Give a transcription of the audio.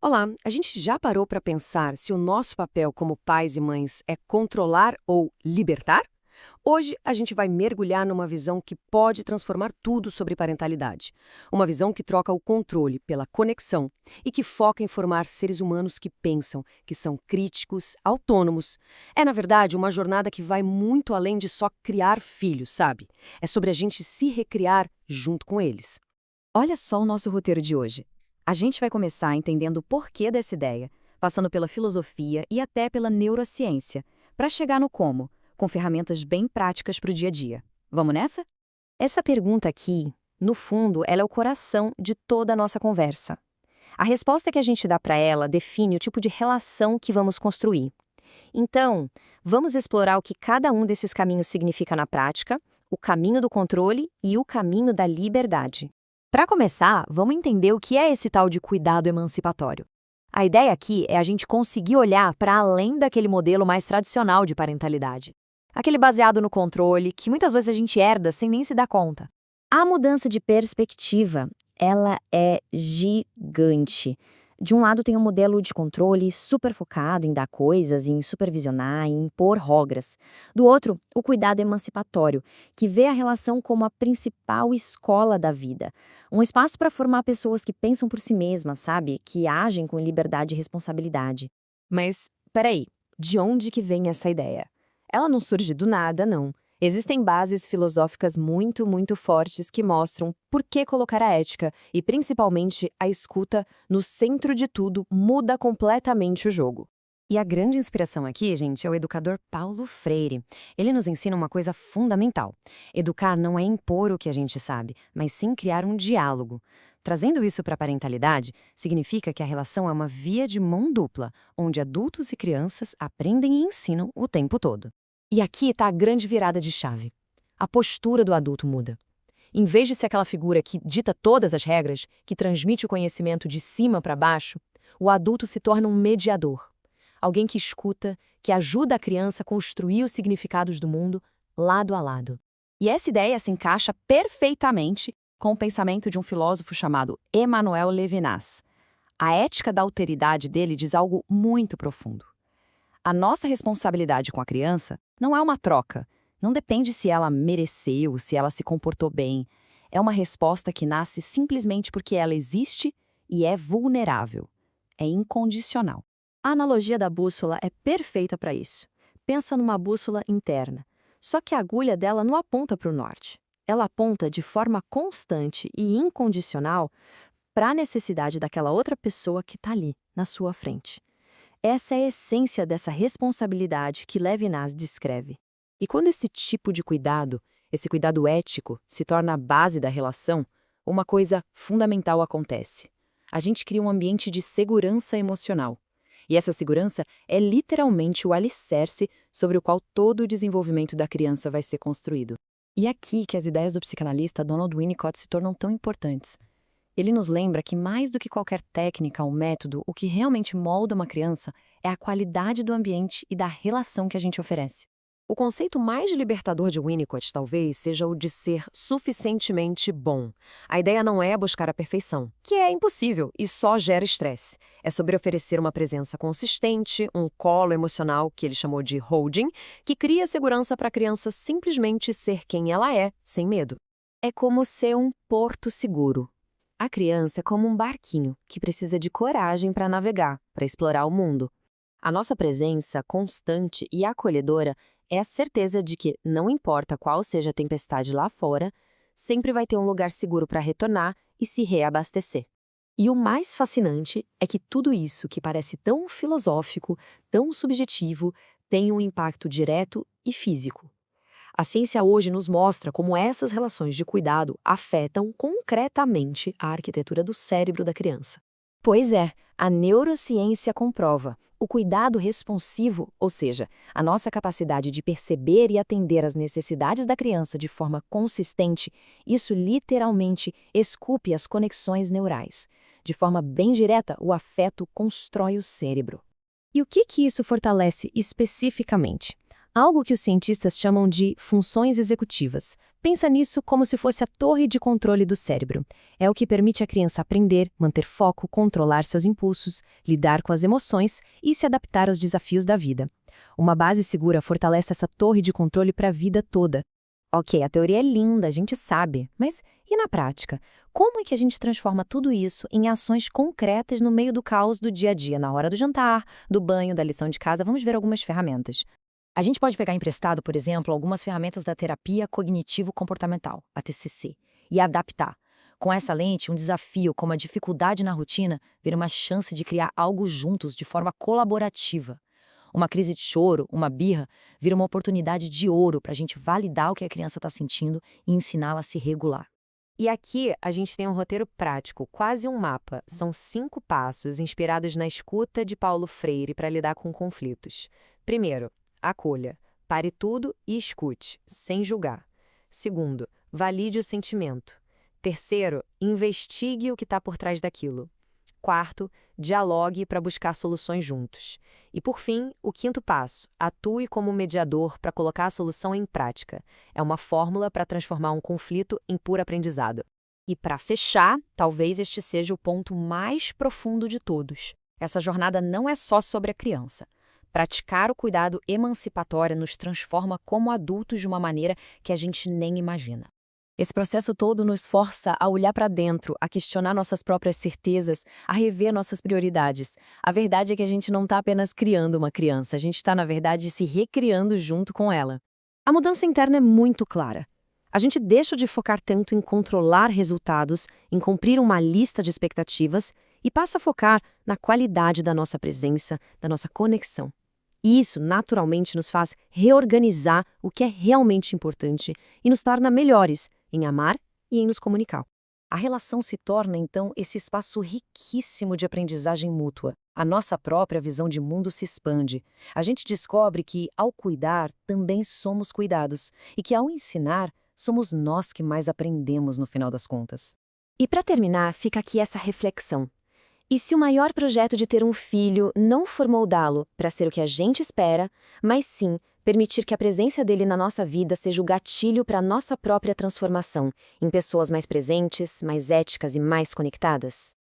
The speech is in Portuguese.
Olá, a gente já parou para pensar se o nosso papel como pais e mães é controlar ou libertar? Hoje a gente vai mergulhar numa visão que pode transformar tudo sobre parentalidade. Uma visão que troca o controle pela conexão e que foca em formar seres humanos que pensam, que são críticos, autônomos. É, na verdade, uma jornada que vai muito além de só criar filhos, sabe? É sobre a gente se recriar junto com eles. Olha só o nosso roteiro de hoje. A gente vai começar entendendo o porquê dessa ideia, passando pela filosofia e até pela neurociência, para chegar no como, com ferramentas bem práticas para o dia a dia. Vamos nessa? Essa pergunta aqui, no fundo, ela é o coração de toda a nossa conversa. A resposta que a gente dá para ela define o tipo de relação que vamos construir. Então, vamos explorar o que cada um desses caminhos significa na prática, o caminho do controle e o caminho da liberdade. Para começar, vamos entender o que é esse tal de cuidado emancipatório. A ideia aqui é a gente conseguir olhar para além daquele modelo mais tradicional de parentalidade. Aquele baseado no controle, que muitas vezes a gente herda sem nem se dar conta. A mudança de perspectiva, ela é gigante. De um lado tem um modelo de controle super focado em dar coisas, em supervisionar, em impor regras. Do outro, o cuidado emancipatório, que vê a relação como a principal escola da vida. Um espaço para formar pessoas que pensam por si mesmas, sabe? Que agem com liberdade e responsabilidade. Mas, peraí, de onde que vem essa ideia? Ela não surge do nada, não. Existem bases filosóficas muito fortes que mostram por que colocar a ética e, principalmente, a escuta no centro de tudo muda completamente o jogo. E a grande inspiração aqui, gente, é o educador Paulo Freire. Ele nos ensina uma coisa fundamental. Educar não é impor o que a gente sabe, mas sim criar um diálogo. Trazendo isso para a parentalidade, significa que a relação é uma via de mão dupla, onde adultos e crianças aprendem e ensinam o tempo todo. E aqui está a grande virada de chave. A postura do adulto muda. Em vez de ser aquela figura que dita todas as regras, que transmite o conhecimento de cima para baixo, o adulto se torna um mediador. Alguém que escuta, que ajuda a criança a construir os significados do mundo lado a lado. E essa ideia se encaixa perfeitamente com o pensamento de um filósofo chamado Emmanuel Levinas. A ética da alteridade dele diz algo muito profundo. A nossa responsabilidade com a criança não é uma troca. Não depende se ela mereceu, se ela se comportou bem. É uma resposta que nasce simplesmente porque ela existe e é vulnerável. É incondicional. A analogia da bússola é perfeita para isso. Pensa numa bússola interna. Só que a agulha dela não aponta para o norte. Ela aponta de forma constante e incondicional para a necessidade daquela outra pessoa que está ali, na sua frente. Essa é a essência dessa responsabilidade que Levinas descreve. E quando esse tipo de cuidado, esse cuidado ético, se torna a base da relação, uma coisa fundamental acontece. A gente cria um ambiente de segurança emocional. E essa segurança é literalmente o alicerce sobre o qual todo o desenvolvimento da criança vai ser construído. E é aqui que as ideias do psicanalista Donald Winnicott se tornam tão importantes. Ele nos lembra que mais do que qualquer técnica ou método, o que realmente molda uma criança é a qualidade do ambiente e da relação que a gente oferece. O conceito mais libertador de Winnicott talvez seja o de ser suficientemente bom. A ideia não é buscar a perfeição, que é impossível e só gera estresse. É sobre oferecer uma presença consistente, um colo emocional, que ele chamou de holding, que cria segurança para a criança simplesmente ser quem ela é, sem medo. É como ser um porto seguro. A criança é como um barquinho que precisa de coragem para navegar, para explorar o mundo. A nossa presença constante e acolhedora é a certeza de que, não importa qual seja a tempestade lá fora, sempre vai ter um lugar seguro para retornar e se reabastecer. E o mais fascinante é que tudo isso que parece tão filosófico, tão subjetivo, tem um impacto direto e físico. A ciência hoje nos mostra como essas relações de cuidado afetam concretamente a arquitetura do cérebro da criança. Pois é, a neurociência comprova. O cuidado responsivo, ou seja, a nossa capacidade de perceber e atender às necessidades da criança de forma consistente, isso literalmente esculpe as conexões neurais. De forma bem direta, o afeto constrói o cérebro. E o que isso fortalece especificamente? algo que os cientistas chamam de funções executivas. Pensa nisso como se fosse a torre de controle do cérebro. É o que permite a criança aprender, manter foco, controlar seus impulsos, lidar com as emoções e se adaptar aos desafios da vida. Uma base segura fortalece essa torre de controle para a vida toda. Ok, a teoria é linda, a gente sabe, mas e na prática? Como é que a gente transforma tudo isso em ações concretas no meio do caos do dia a dia, na hora do jantar, do banho, da lição de casa? Vamos ver algumas ferramentas. A gente pode pegar emprestado, por exemplo, algumas ferramentas da terapia cognitivo-comportamental, a TCC, e adaptar. Com essa lente, um desafio como a dificuldade na rotina vira uma chance de criar algo juntos de forma colaborativa. Uma crise de choro, uma birra, vira uma oportunidade de ouro para a gente validar o que a criança está sentindo e ensiná-la a se regular. E aqui a gente tem um roteiro prático, quase um mapa. São 5 passos inspirados na escuta de Paulo Freire para lidar com conflitos. Primeiro, acolha. Pare tudo e escute, sem julgar. Segundo, valide o sentimento. Terceiro, investigue o que está por trás daquilo. Quarto, dialogue para buscar soluções juntos. E por fim, o 5º passo, atue como mediador para colocar a solução em prática. É uma fórmula para transformar um conflito em puro aprendizado. E para fechar, talvez este seja o ponto mais profundo de todos. Essa jornada não é só sobre a criança. Praticar o cuidado emancipatório nos transforma como adultos de uma maneira que a gente nem imagina. Esse processo todo nos força a olhar para dentro, a questionar nossas próprias certezas, a rever nossas prioridades. A verdade é que a gente não está apenas criando uma criança, a gente está, na verdade, se recriando junto com ela. A mudança interna é muito clara. A gente deixa de focar tanto em controlar resultados, em cumprir uma lista de expectativas e passa a focar na qualidade da nossa presença, da nossa conexão. E isso, naturalmente, nos faz reorganizar o que é realmente importante e nos torna melhores em amar e em nos comunicar. A relação se torna, então, esse espaço riquíssimo de aprendizagem mútua. A nossa própria visão de mundo se expande. A gente descobre que, ao cuidar, também somos cuidados. E que, ao ensinar, somos nós que mais aprendemos no final das contas. E para terminar, fica aqui essa reflexão. E se o maior projeto de ter um filho não for moldá-lo para ser o que a gente espera, mas sim permitir que a presença dele na nossa vida seja o gatilho para a nossa própria transformação, em pessoas mais presentes, mais éticas e mais conectadas?